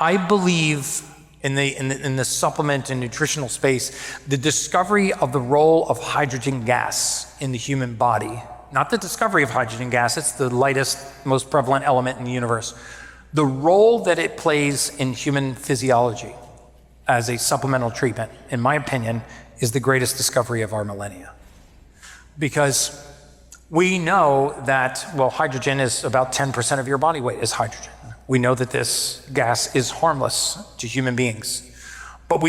I believe in the supplement and nutritional space, the discovery of the role of hydrogen gas in the human body, not the discovery of hydrogen gas, it's the lightest, most prevalent element in the universe. The role that it plays in human physiology as a supplemental treatment, in my opinion, is the greatest discovery of our millennia. Because we know that, well, hydrogen is about 10% of your body weight is hydrogen. We know that this gas is harmless to human beings. But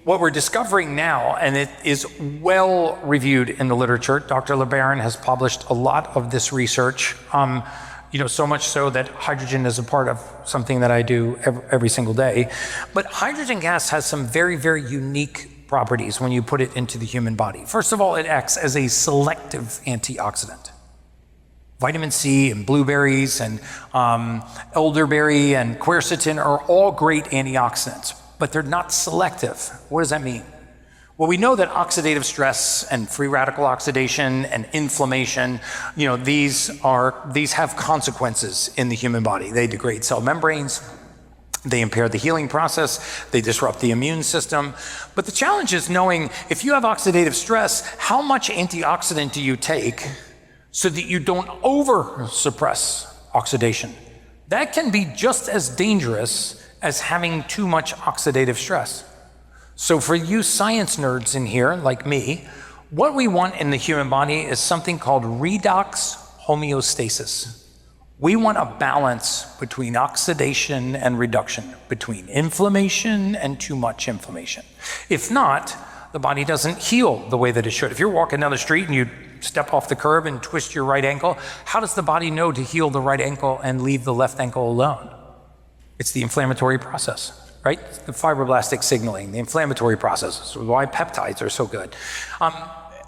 what we're discovering now, and it is well reviewed in the literature, Dr. LeBaron has published a lot of this research, so much so that hydrogen is a part of something that I do every single day. But hydrogen gas has some very, very unique properties when you put it into the human body. First of all, it acts as a selective antioxidant. Vitamin C and blueberries and elderberry and quercetin are all great antioxidants, but they're not selective. What does that mean? Well, we know that oxidative stress and free radical oxidation and inflammation, these have consequences in the human body. They degrade cell membranes, they impair the healing process, they disrupt the immune system. But the challenge is knowing if you have oxidative stress, how much antioxidant do you take so that you don't over-suppress oxidation? That can be just as dangerous as having too much oxidative stress. So for you science nerds in here, like me, what we want in the human body is something called redox homeostasis. We want a balance between oxidation and reduction, between inflammation and too much inflammation. If not, the body doesn't heal the way that it should. If you're walking down the street and you step off the curb and twist your right ankle, how does the body know to heal the right ankle and leave the left ankle alone? It's the inflammatory process, right? The fibroblastic signaling, the inflammatory process. This is why peptides are so good.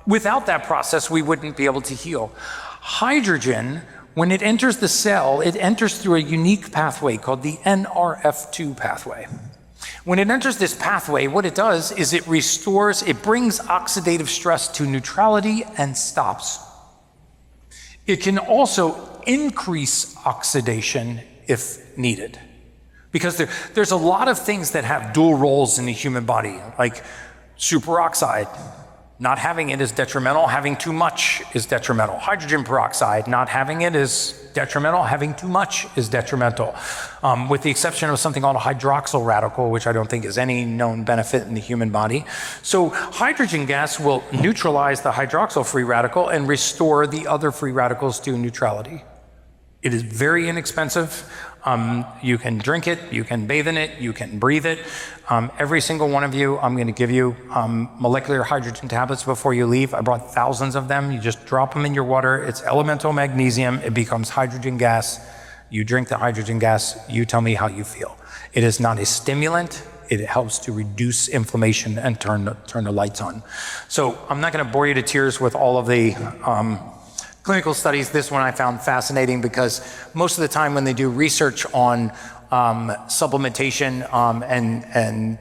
Without that process, we wouldn't be able to heal. Hydrogen, when it enters the cell, it enters through a unique pathway called the NRF2 pathway. When it enters this pathway, what it does is it brings oxidative stress to neutrality and stops. It can also increase oxidation if needed. Because there's a lot of things that have dual roles in the human body, like superoxide. Not having it is detrimental, having too much is detrimental. Hydrogen peroxide, not having it is detrimental, having too much is detrimental. With the exception of something called a hydroxyl radical, which I don't think is any known benefit in the human body. So hydrogen gas will neutralize the hydroxyl free radical and restore the other free radicals to neutrality. It is very inexpensive. You can drink it, you can bathe in it, you can breathe it. Every single one of you, I'm going to give you molecular hydrogen tablets before you leave. I brought thousands of them. You just drop them in your water. It's elemental magnesium. It becomes hydrogen gas. You drink the hydrogen gas. You tell me how you feel. It is not a stimulant. It helps to reduce inflammation and turn the lights on. So I'm not going to bore you to tears with all of the clinical studies. This one I found fascinating because most of the time when they do research on supplementation and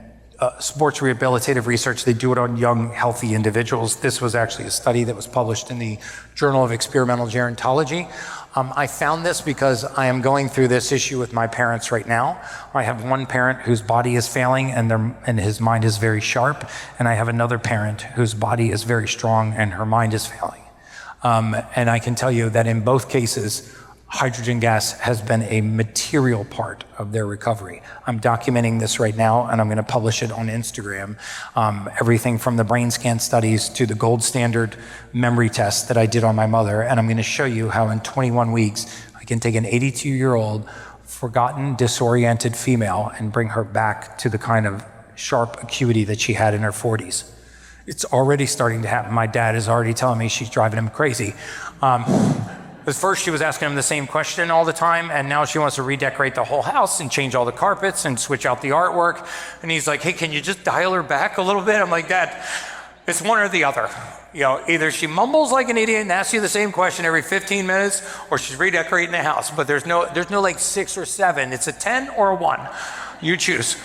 sports rehabilitative research, they do it on young, healthy individuals. This was actually a study that was published in the Journal of Experimental Gerontology. I found this because I am going through this issue with my parents right now. I have one parent whose body is failing and his mind is very sharp, and I have another parent whose body is very strong and her mind is failing. And I can tell you that in both cases, hydrogen gas has been a material part of their recovery. I'm documenting this right now, and I'm going to publish it on Instagram. Everything from the brain scan studies to the gold standard memory test that I did on my mother, and I'm going to show you how in 21 weeks, I can take an 82-year-old, forgotten, disoriented female and bring her back to the kind of sharp acuity that she had in her 40s. It's already starting to happen. My dad is already telling me she's driving him crazy. At first she was asking him the same question all the time, and now she wants to redecorate the whole house and change all the carpets and switch out the artwork. And he's like, hey, can you just dial her back a little bit? I'm like, Dad, it's one or the other. You know, either she mumbles like an idiot and asks you the same question every 15 minutes, or she's redecorating the house. But there's no like 6 or 7. It's a 10 or a 1. You choose.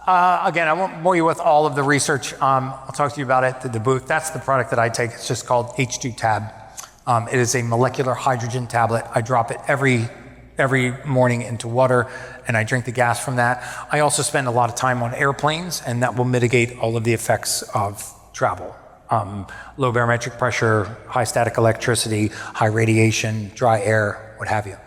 Again, I won't bore you with all of the research. I'll talk to you about it at the booth. That's the product that I take. It's just called H2 Tab. It is a molecular hydrogen tablet. I drop it every every morning into water, and I drink the gas from that. I also spend a lot of time on airplanes, and that will mitigate all of the effects of travel. Low barometric pressure, high static electricity, high radiation, dry air, what have you.